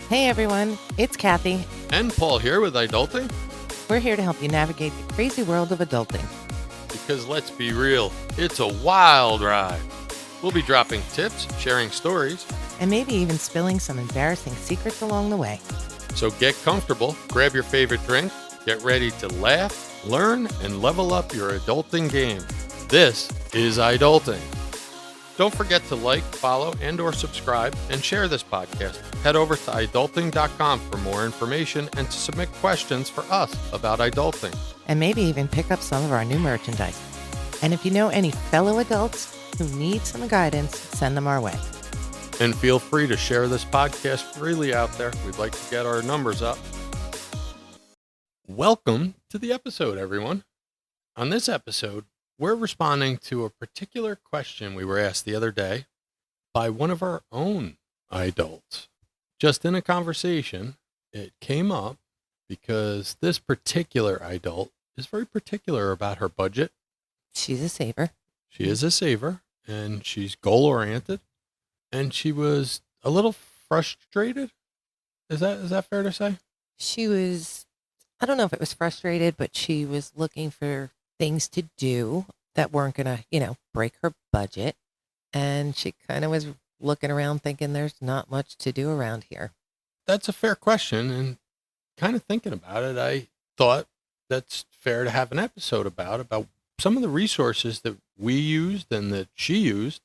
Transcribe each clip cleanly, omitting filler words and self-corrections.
Hey everyone, it's Kathy. And Paul here with iDulting. We're here to help you navigate the crazy world of adulting. Because let's be real, it's a wild ride. We'll be dropping tips, sharing stories, And maybe even spilling some embarrassing secrets along the way. so get comfortable, grab your favorite drink, get ready to laugh, learn, and level up your adulting game. This is iDulting. Don't forget to like, follow, and or subscribe, and share this podcast. Head over to iDulting.com for more information and to submit questions for us about iDulting. And maybe even pick up some of our new merchandise. And if you know any fellow adults who need some guidance, send them our way. And feel free to share this podcast freely out there. We'd like to get our numbers up. Welcome to the episode, everyone. On this episode, we're responding to a particular question we were asked the other day by one of our own iDults. Just in a conversation, it came up because this particular iDult is very particular about her budget. She's a saver. She is a saver, and she's goal-oriented, and she was a little frustrated. Is that fair to say? She was, I don't know if it was frustrated, but she was looking for things to do that weren't going to, break her budget. And she kind of was looking around thinking there's not much to do around here. That's a fair question, and kind of thinking about it, I thought that's fair to have an episode about some of the resources that we used and that she used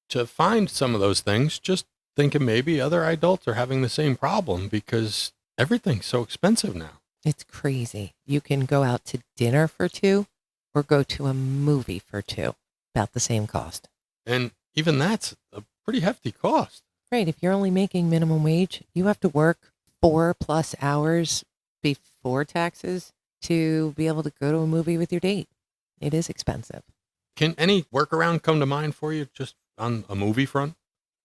to find some of those things, just thinking maybe other adults are having the same problem because everything's so expensive now. It's crazy. You can go out to dinner for $2 or go to a movie for $2, about the same cost. And even that's a pretty hefty cost. Right. If you're only making minimum wage, you have to work 4+ hours before taxes to be able to go to a movie with your date. It is expensive. Can any workaround come to mind for you just on a movie front?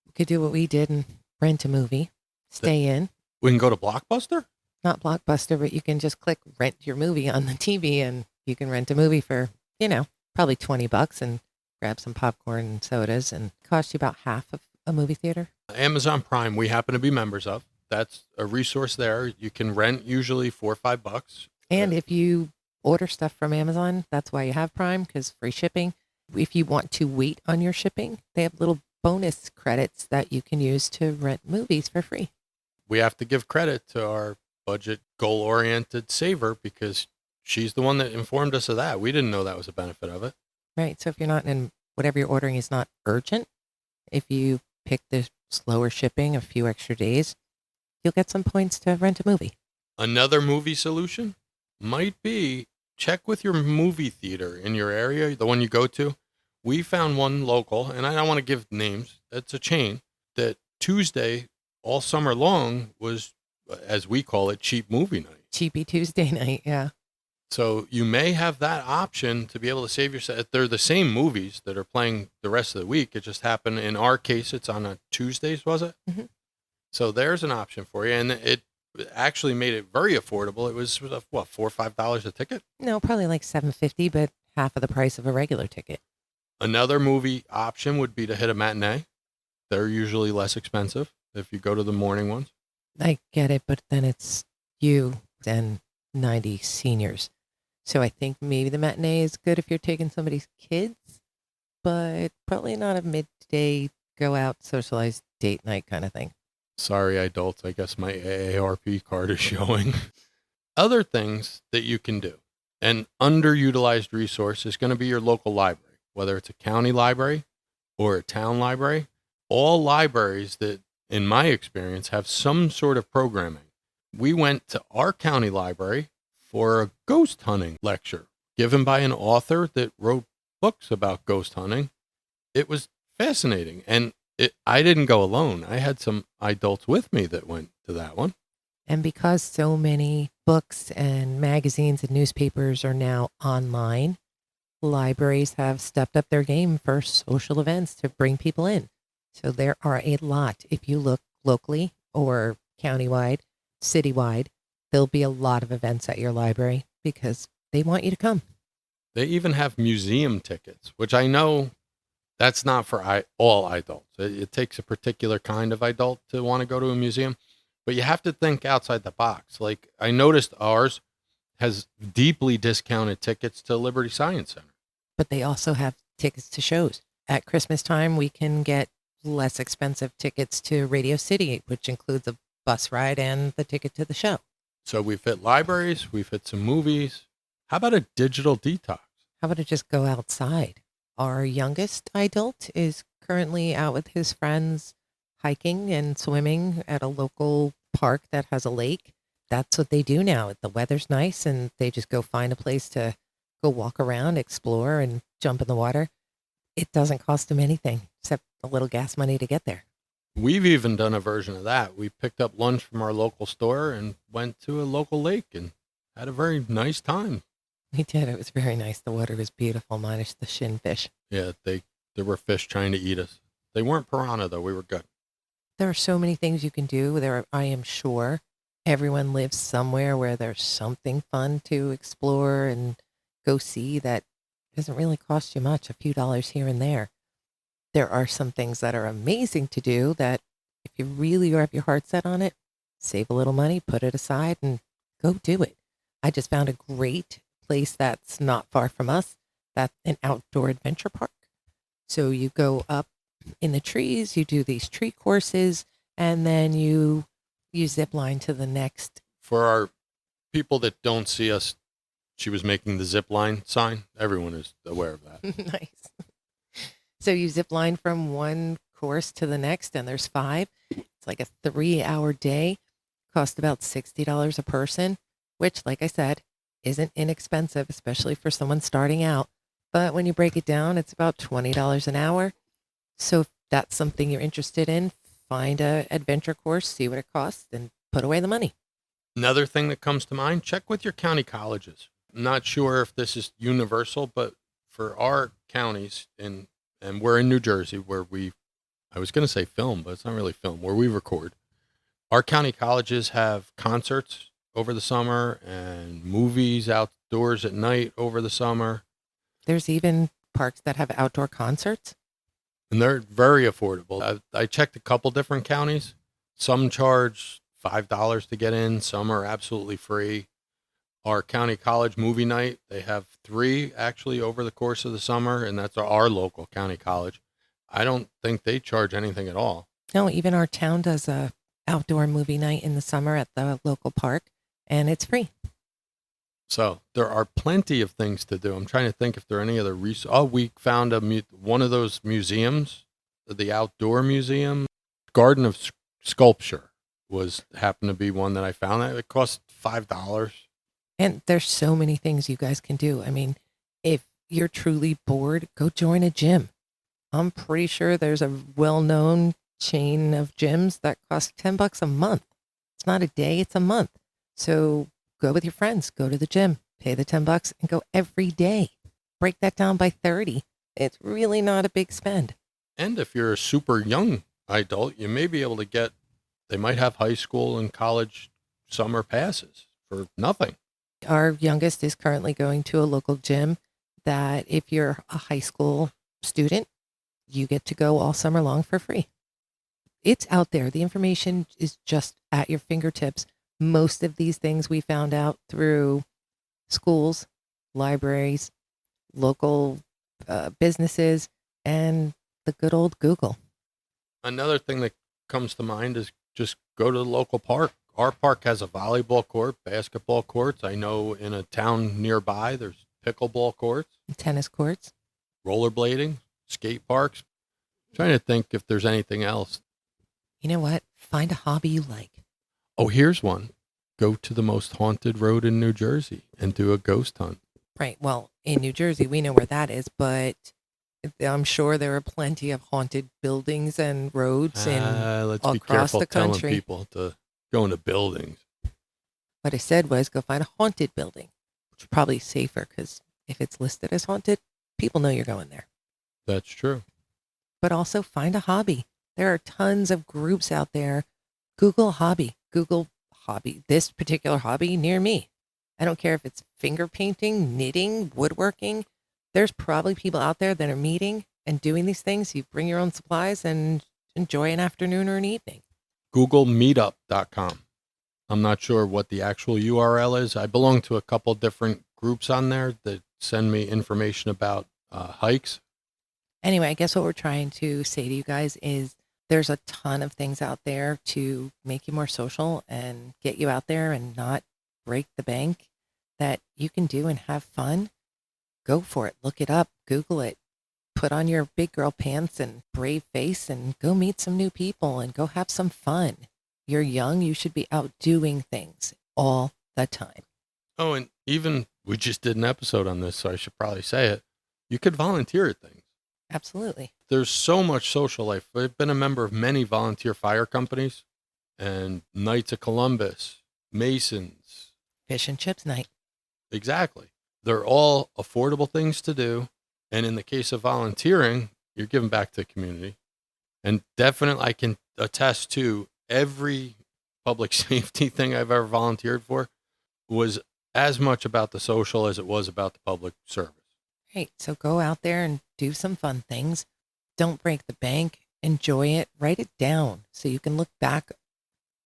We could do what we did and rent a movie, stay in. We can go to Blockbuster? Not Blockbuster, but you can just click rent your movie on the TV and you can rent a movie for, probably $20 and grab some popcorn and sodas and cost you about half of a movie theater. Amazon Prime, we happen to be members of. That's a resource there. You can rent usually $4 or $5. And if you order stuff from Amazon, that's why you have Prime, because free shipping. If you want to wait on your shipping, they have little bonus credits that you can use to rent movies for free. We have to give credit to our budget goal-oriented saver because she's the one that informed us of that. We didn't know that was a benefit of it. Right. So if you're not in, whatever you're ordering is not urgent, if you pick the slower shipping, a few extra days, you'll get some points to rent a movie. Another movie solution might be check with your movie theater in your area, the one you go to. We found one local, and I don't want to give names. It's a chain that Tuesday all summer long was, as we call it, cheap movie night. Cheapy Tuesday night, yeah. So you may have that option to be able to save yourself. They're the same movies that are playing the rest of the week. It just happened, in our case, it's on a Tuesdays, was it? Mm-hmm. So there's an option for you. And it actually made it very affordable. It was, what, $4 or $5 a ticket? No, probably like $7.50, but half of the price of a regular ticket. Another movie option would be to hit a matinee. They're usually less expensive if you go to the morning ones. I get it, but then it's you and 90 seniors. So I think maybe the matinee is good if you're taking somebody's kids, but probably not a midday go out, socialize, date night kind of thing. Sorry, adults. I guess my AARP card is showing. Other things that you can do. An underutilized resource is going to be your local library, whether it's a county library or a town library. All libraries that, in my experience, have some sort of programming. We went to our county library for a ghost hunting lecture given by an author that wrote books about ghost hunting. It was fascinating. And I didn't go alone. I had some adults with me that went to that one. And because so many books and magazines and newspapers are now online, libraries have stepped up their game for social events to bring people in. So there are a lot. If you look locally or countywide, citywide, there'll be a lot of events at your library because they want you to come. They even have museum tickets, which I know that's not for all adults. It takes a particular kind of adult to want to go to a museum. But you have to think outside the box. Like I noticed ours has deeply discounted tickets to Liberty Science Center. But they also have tickets to shows. At Christmas time, we can get less expensive tickets to Radio City, which includes a bus ride and the ticket to the show. So we fit libraries, we fit some movies. How about a digital detox? How about to just go outside? Our youngest adult is currently out with his friends hiking and swimming at a local park that has a lake. That's what they do now. The weather's nice and they just go find a place to go walk around, explore, and jump in the water. It doesn't cost them anything except a little gas money to get there. We've even done a version of that. We picked up lunch from our local store and went to a local lake and had a very nice time. We did. It was very nice. The water was beautiful, minus the shin fish. Yeah, there were fish trying to eat us. They weren't piranha though. We were good. There are so many things you can do. I am sure everyone lives somewhere where there's something fun to explore and go see that doesn't really cost you much, a few dollars here and there. There are some things that are amazing to do that if you really have your heart set on it, save a little money, put it aside and go do it. I just found a great place that's not far from us. That's an outdoor adventure park. So you go up in the trees, you do these tree courses, and then you zip line to the next. For our people that don't see us, she was making the zip line sign. Everyone is aware of that. Nice. So you zip line from one course to the next, and there's 5. It's like a 3-hour day. Cost about $60 a person, which, like I said, isn't inexpensive, especially for someone starting out. But when you break it down, it's about $20 an hour. So if that's something you're interested in, find a adventure course, see what it costs, and put away the money. Another thing that comes to mind, check with your county colleges. I'm not sure if this is universal, but for our counties, and we're in New Jersey where I was going to say film, but it's not really film, where we record. Our county colleges have concerts over the summer and movies outdoors at night over the summer. There's even parks that have outdoor concerts. And they're very affordable. I checked a couple different counties. Some charge $5 to get in. Some are absolutely free. Our county college movie night, they have 3 actually over the course of the summer, and that's our local county college. I don't think they charge anything at all. No, even our town does a outdoor movie night in the summer at the local park, and it's free. So there are plenty of things to do. I'm trying to think if there are any other we found one of those museums, the outdoor museum, Garden of Sculpture happened to be one that I found. It cost $5. And there's so many things you guys can do. I mean, if you're truly bored, go join a gym. I'm pretty sure there's a well-known chain of gyms that cost $10 a month. It's not a day, it's a month. So go with your friends, go to the gym, pay the $10 and go every day. Break that down by 30. It's really not a big spend. And if you're a super young adult, you may be able to they might have high school and college summer passes for nothing. Our youngest is currently going to a local gym that if you're a high school student, you get to go all summer long for free. It's out there. The information is just at your fingertips. Most of these things we found out through schools, libraries, local businesses, and the good old Google. Another thing that comes to mind is just go to the local park. Our park has a volleyball court, basketball courts. I know in a town nearby, there's pickleball courts, tennis courts, rollerblading, skate parks. I'm trying to think if there's anything else. You know what? Find a hobby you like. Oh, here's one. Go to the most haunted road in New Jersey and do a ghost hunt. Right. Well, in New Jersey, we know where that is, but I'm sure there are plenty of haunted buildings and roads let's be across careful the telling country. people to go into buildings. What I said was go find a haunted building, which is probably safer because if it's listed as haunted, people know you're going there. That's true. But also find a hobby. There are tons of groups out there. Google hobby. Google hobby. This particular hobby near me. I don't care if it's finger painting, knitting, woodworking. There's probably people out there that are meeting and doing these things. You bring your own supplies and enjoy an afternoon or an evening. Google meetup.com. I'm not sure what the actual URL is. I belong to a couple different groups on there that send me information about hikes. Anyway, I guess what we're trying to say to you guys is there's a ton of things out there to make you more social and get you out there and not break the bank that you can do and have fun. Go for it. Look it up. Google it. Put on your big girl pants and brave face and go meet some new people and go have some fun. You're young. You should be out doing things all the time. Oh, and even we just did an episode on this, so I should probably say it. You could volunteer at things. Absolutely. There's so much social life. I've been a member of many volunteer fire companies and Knights of Columbus, Masons. Fish and chips night. Exactly. They're all affordable things to do. And in the case of volunteering, you're giving back to the community. And definitely, I can attest to every public safety thing I've ever volunteered for was as much about the social as it was about the public service. Great. So go out there and do some fun things. Don't break the bank. Enjoy it. Write it down so you can look back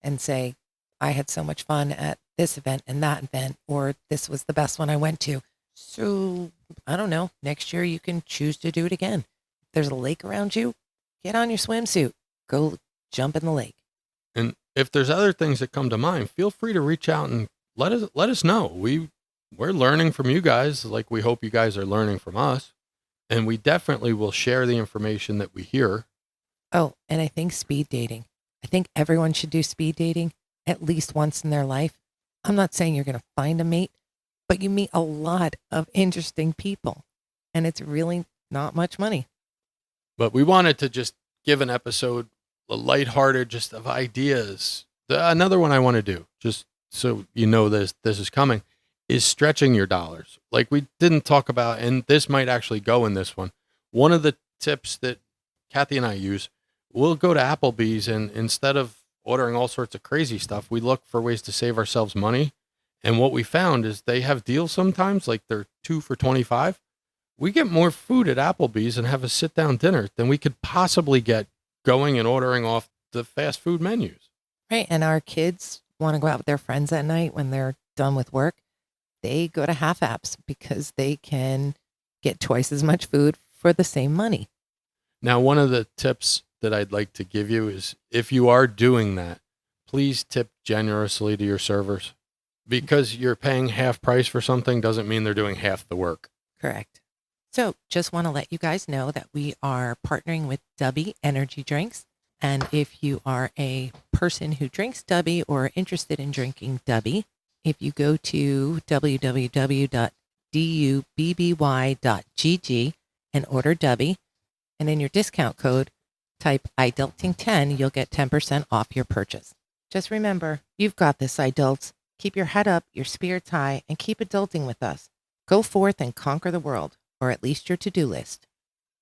and say, I had so much fun at this event and that event, or this was the best one I went to. So I don't know. Next year you can choose to do it again. If there's a lake around you, get on your swimsuit. Go jump in the lake. And if there's other things that come to mind, feel free to reach out and let us know. We're learning from you guys, like we hope you guys are learning from us. And we definitely will share the information that we hear. Oh, and I think speed dating. I think everyone should do speed dating at least once in their life. I'm not saying you're going to find a mate, but you meet a lot of interesting people, and it's really not much money. But we wanted to just give an episode, a lighthearted, just of ideas. Another one I want to do, just so you know this is coming, is stretching your dollars. Like we didn't talk about, and this might actually go in this one. One of the tips that Kathy and I use, we'll go to Applebee's, and instead of ordering all sorts of crazy stuff, we look for ways to save ourselves money. And what we found is they have deals sometimes, like they're 2 for $25. We get more food at Applebee's and have a sit down dinner than we could possibly get going and ordering off the fast food menus. Right. And our kids want to go out with their friends at night when they're done with work. They go to half apps because they can get twice as much food for the same money. Now, one of the tips that I'd like to give you is if you are doing that, please tip generously to your servers. Because you're paying half price for something doesn't mean they're doing half the work. Correct. So just want to let you guys know that we are partnering with Dubby Energy Drinks. And if you are a person who drinks Dubby or interested in drinking Dubby, if you go to www.dubby.gg and order Dubby, and in your discount code, type iDulting10, you'll get 10% off your purchase. Just remember, you've got this, iDults. Keep your head up, your spirits high, and keep adulting with us. Go forth and conquer the world, or at least your to-do list.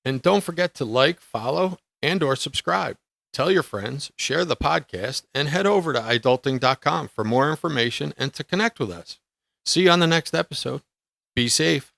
And don't forget to like, follow, and or subscribe. Tell your friends, share the podcast, and head over to iDulting.com for more information and to connect with us. See you on the next episode. Be safe.